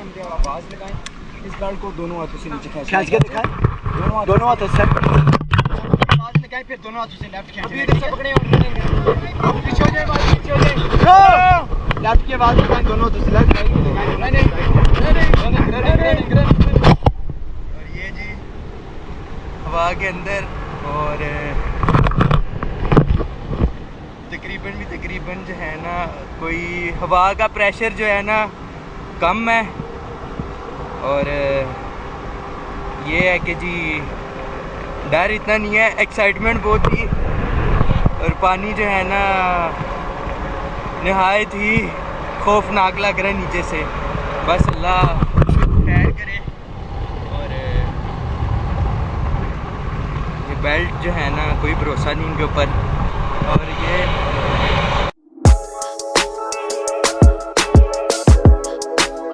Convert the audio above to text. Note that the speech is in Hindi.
समझे आवाज लगाएं। इस गार्ड को दोनों हाथों से नीचे खींच के दिखाएं, दोनों हाथों से आवाज लगाएं, फिर दोनों हाथों से लेफ्ट खींचें। इधर से पकड़े और पीछे हो जाए, पीछे हो जाए। लेफ्ट की आवाज लगाएं, दोनों हाथों से लेफ्ट। और ये जी हवा के अंदर और तकरीबन जो है ना कोई हवा का प्रेशर जो है ना कम है। और ये है कि जी डर इतना नहीं है, एक्साइटमेंट बहुत थी। और पानी जो है ना नहायत ही खौफनाक लग रहा है नीचे से। बस अल्लाह खैर करे। और ये बेल्ट जो है ना कोई भरोसा नहीं इनके ऊपर। और ये